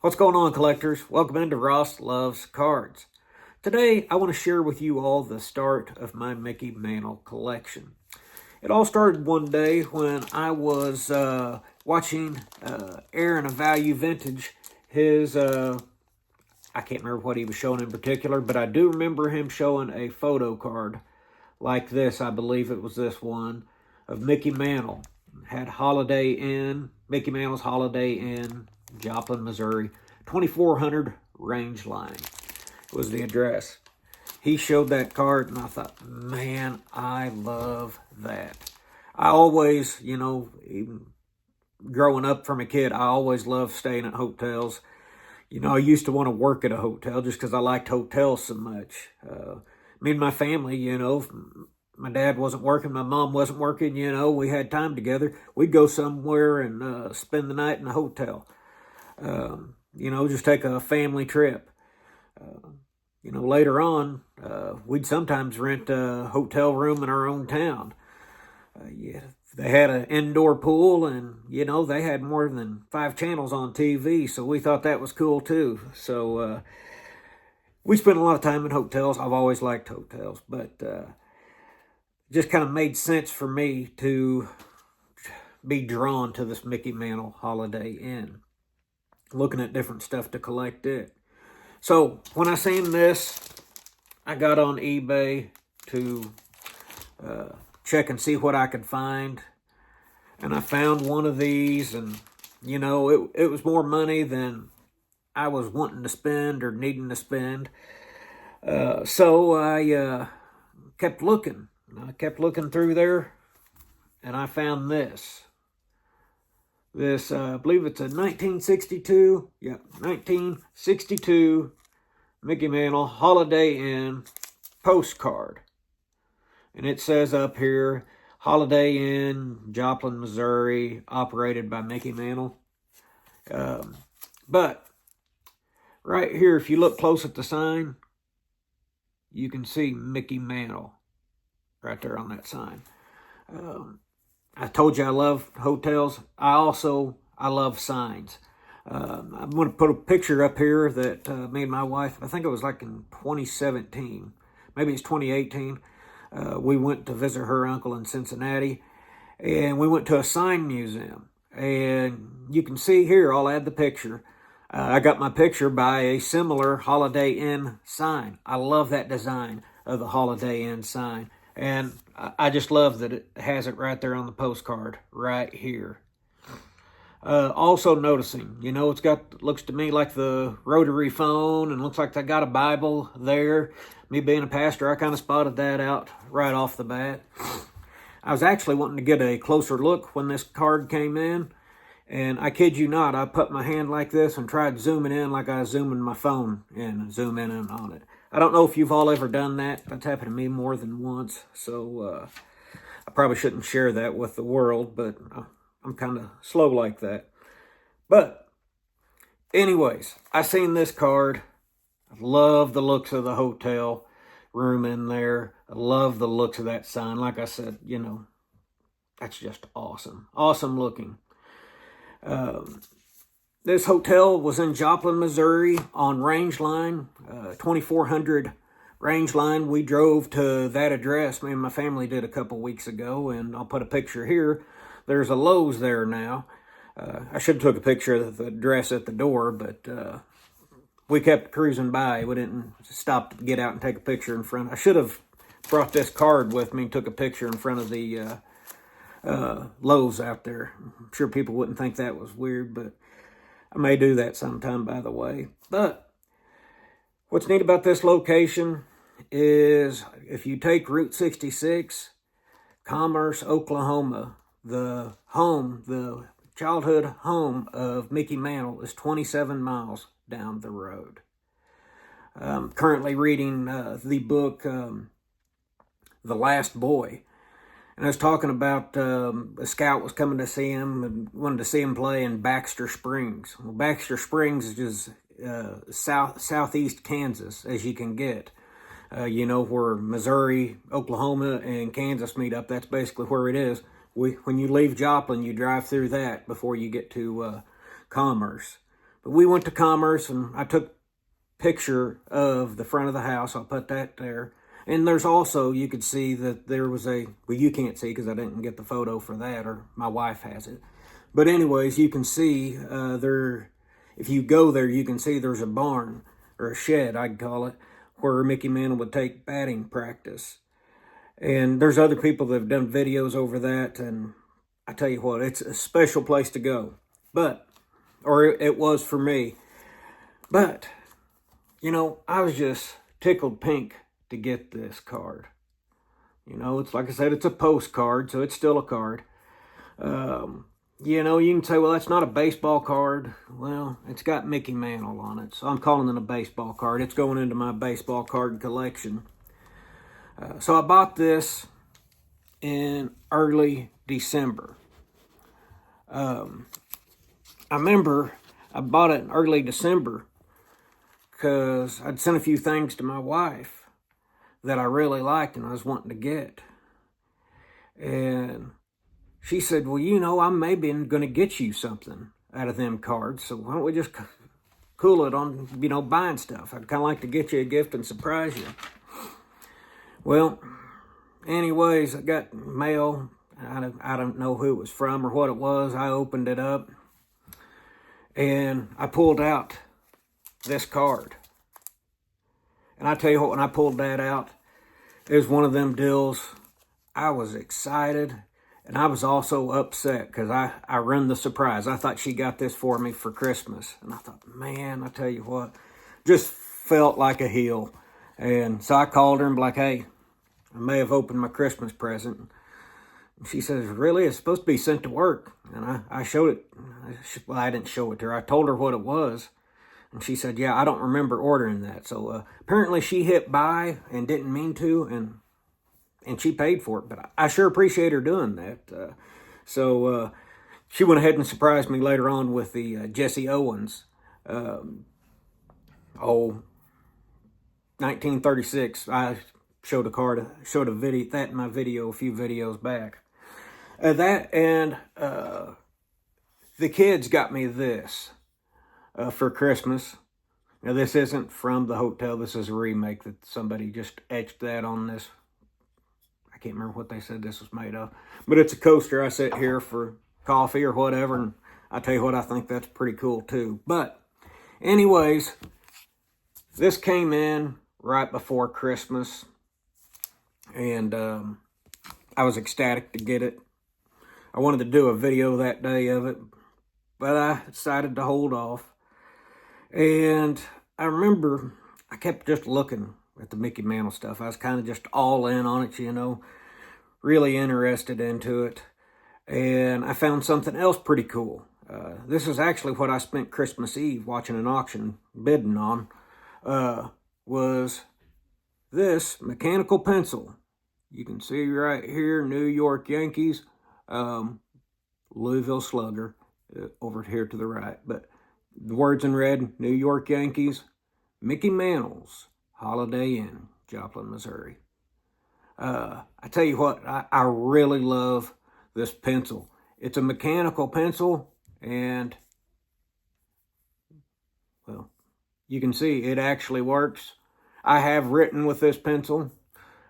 What's going on, collectors? Welcome into Ross Loves Cards. Today, I want to share with you all the start of my Mickey Mantle collection. It all started one day when I was watching Aaron of Value Vintage. I can't remember what he was showing in particular, but I do remember him showing a photo card like this. I believe it was this one of Mickey Mantle. Had Holiday Inn, Mickey Mantle's Holiday Inn, Joplin, Missouri, 2400 Range Line was the address. He showed that card, and I thought, man, I love that. I always, even growing up from a kid, I always loved staying at hotels. I used to want to work at a hotel just because I liked hotels so much. Me and my family, my dad wasn't working, my mom wasn't working, we had time together. We'd go somewhere and spend the night in a hotel. Just take a family trip. Later on, we'd sometimes rent a hotel room in our own town. They had an indoor pool, and, they had more than 5 channels on TV, so we thought that was cool, too. So, we spent a lot of time in hotels. I've always liked hotels, but just kind of made sense for me to be drawn to this Mickey Mantle Holiday Inn, looking at different stuff to collect it. So when I seen this, I got on eBay to check and see what I could find, and I found one of these, and it was more money than I was wanting to spend or needing to spend. So I kept looking. I kept looking through there, and I found this. I believe it's a 1962, 1962 Mickey Mantle Holiday Inn postcard. And it says up here, Holiday Inn, Joplin, Missouri, operated by Mickey Mantle. But right here, if you look close at the sign, you can see Mickey Mantle right there on that sign. I told you I love hotels. I love signs. I'm going to put a picture up here that me and my wife, I think it was like in 2017, maybe it's 2018. We went to visit her uncle in Cincinnati, and we went to a sign museum. And you can see here, I'll add the picture. I got my picture by a similar Holiday Inn sign. I love that design of the Holiday Inn sign. And I just love that it has it right there on the postcard, right here. Also noticing, looks to me like the rotary phone, and looks like they got a Bible there. Me being a pastor, I kind of spotted that out right off the bat. I was actually wanting to get a closer look when this card came in, and I kid you not, I put my hand like this and tried zooming in like I was zooming my phone in, zoom in on it. I don't know if you've all ever done that. That's happened to me more than once, so I probably shouldn't share that with the world, but I'm kind of slow like that. But anyways, I seen this card. I love the looks of the hotel room in there. I love the looks of that sign. Like I said, that's just awesome. Awesome looking. This hotel was in Joplin, Missouri on Range Line, 2400 Range Line. We drove to that address. Me and my family did a couple weeks ago, and I'll put a picture here. There's a Lowe's there now. I should have took a picture of the address at the door, but we kept cruising by. We didn't stop to get out and take a picture in front. I should have brought this card with me and took a picture in front of the Lowe's out there. I'm sure people wouldn't think that was weird, but I may do that sometime, by the way. But what's neat about this location is if you take Route 66, Commerce, Oklahoma, the childhood home of Mickey Mantle is 27 miles down the road. I'm currently reading the book, The Last Boy. And I was talking about a scout was coming to see him and wanted to see him play in Baxter Springs. Well, Baxter Springs is southeast Kansas as you can get. Where Missouri, Oklahoma, and Kansas meet up. That's basically where it is. When you leave Joplin, you drive through that before you get to Commerce. we went to Commerce, and I took picture of the front of the house. I'll put that there. And there's also, you could see that there was well, you can't see because I didn't get the photo for that, or my wife has it. But anyways, you can see if you go there, you can see there's a barn, or a shed, I'd call it, where Mickey Mantle would take batting practice. And there's other people that have done videos over that, and I tell you what, it's a special place to go. Or it was for me. But, you know, I was just tickled pink to get this card. You know, it's like I said, it's a postcard, so it's still a card. You know, you can say, well, that's not a baseball card. Well, it's got Mickey Mantle on it, so I'm calling it a baseball card. It's going into my baseball card collection. So I bought this in early December. I remember I bought it in early December because I'd sent a few things to my wife that I really liked and I was wanting to get. And she said, well, you know, I'm maybe going to get you something out of them cards, so why don't we just cool it on, you know, buying stuff. I'd kind of like to get you a gift and surprise you. Well, anyways, I got mail. I don't know who it was from or what it was. I opened it up, and I pulled out this card. And I tell you what, when I pulled that out, it was one of them deals. I was excited, and I was also upset because I run the surprise. I thought she got this for me for Christmas. And I thought, man, I tell you what, just felt like a heel. And so I called her and be like, hey, I may have opened my Christmas present. And she says, really? It's supposed to be sent to work. And I showed it. Well, I didn't show it to her. I told her what it was. And she said, yeah, I don't remember ordering that. So apparently she hit buy and didn't mean to, and she paid for it. But I sure appreciate her doing that. So she went ahead and surprised me later on with the Jesse Owens. 1936. I showed a card, showed a video, that in my video a few videos back. That and the kids got me this for Christmas. Now, this isn't from the hotel. This is a remake that somebody just etched that on this. I can't remember what they said this was made of. But it's a coaster. I sit here for coffee or whatever, and I tell you what, I think that's pretty cool too. But anyways, this came in right before Christmas, and I was ecstatic to get it. I wanted to do a video that day of it, but I decided to hold off. And I remember I kept just looking at the Mickey Mantle stuff. I was kind of just all in on it, you know, really interested into it. And I found something else pretty cool. This is actually what I spent Christmas Eve watching an auction bidding on, was this mechanical pencil. You can see right here, New York Yankees, Louisville Slugger, over here to the right. But the words in red, New York Yankees, Mickey Mantle's Holiday Inn, Joplin, Missouri. I tell you what, I really love this pencil. It's a mechanical pencil, and, well, you can see it actually works. I have written with this pencil.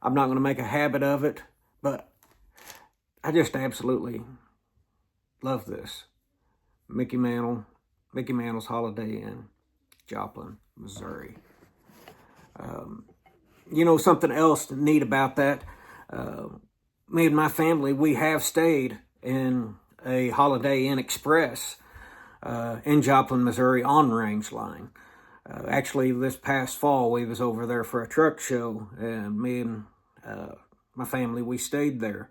I'm not going to make a habit of it, but I just absolutely love this. Mickey Mantle's Holiday Inn, Joplin, Missouri. You know, something else neat about that, me and my family, we have stayed in a Holiday Inn Express in Joplin, Missouri on Range Line. Actually, this past fall, we was over there for a truck show, and me and my family, we stayed there.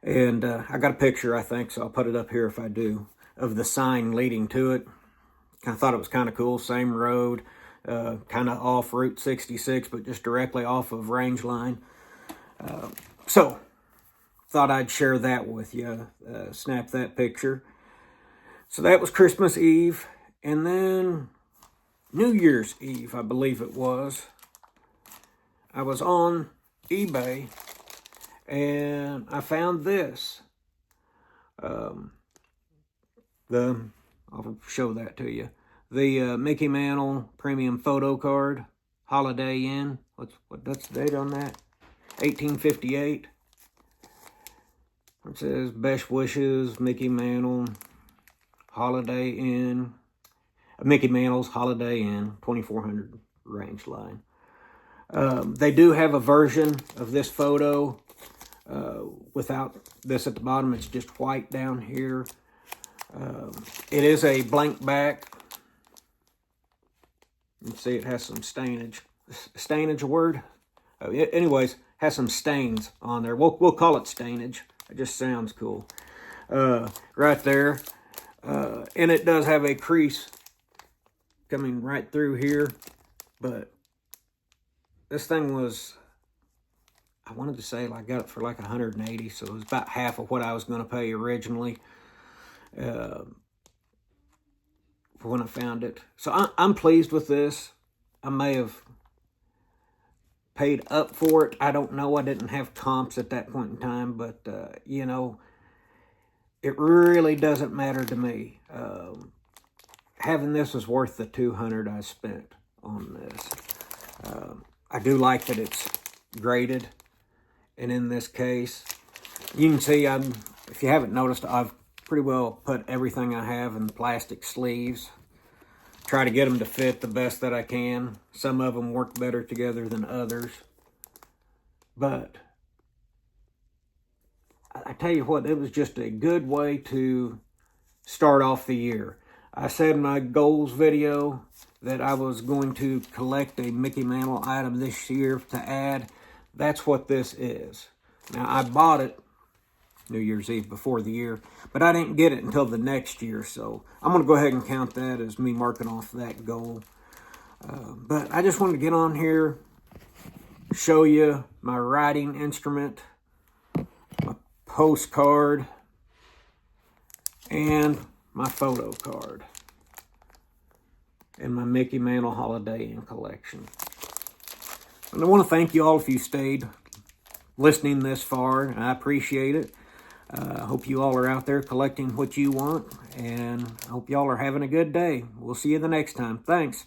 And I got a picture, I think, so I'll put it up here if I do, of the sign leading to it. I thought it was kind of cool. Same road, kind of off Route 66, but just directly off of Range Line. So, thought I'd share that with you, snap that picture. So that was Christmas Eve, and then New Year's Eve, I believe it was. I was on eBay, and I found this. I'll show that to you. the Mickey Mantle Premium Photo Card, Holiday Inn. What's the date on that? 1858. It says, best wishes, Mickey Mantle, Holiday Inn. Mickey Mantle's Holiday Inn, 2400 range line. They do have a version of this photo without this at the bottom. It's just white down here. It is a blank back. You can see it has some stainage. Stainage a word? Anyways, has some stains on there. We'll call it stainage. It just sounds cool. Right there. And it does have a crease coming right through here. But this thing was, I wanted to say I got it for like 180, so it was about half of what I was going to pay originally for when I found it. So I'm pleased with this. I may have paid up for it. I don't know. I didn't have comps at that point in time, but, you know, it really doesn't matter to me. Having this was worth the $200 I spent on this. I do like that it's graded, and in this case, you can see, if you haven't noticed, I've pretty well put everything I have in plastic sleeves. Try to get them to fit the best that I can. Some of them work better together than others. But I tell you what, it was just a good way to start off the year. I said in my goals video that I was going to collect a Mickey Mantle item this year to add. That's what this is. Now, I bought it New Year's Eve before the year, but I didn't get it until the next year, so I'm going to go ahead and count that as me marking off that goal. But I just wanted to get on here, show you my writing instrument, my postcard, and my photo card, and my Mickey Mantle Holiday Inn collection. And I want to thank you all if you stayed listening this far, and I appreciate it. I hope you all are out there collecting what you want, and I hope y'all are having a good day. We'll see you the next time. Thanks.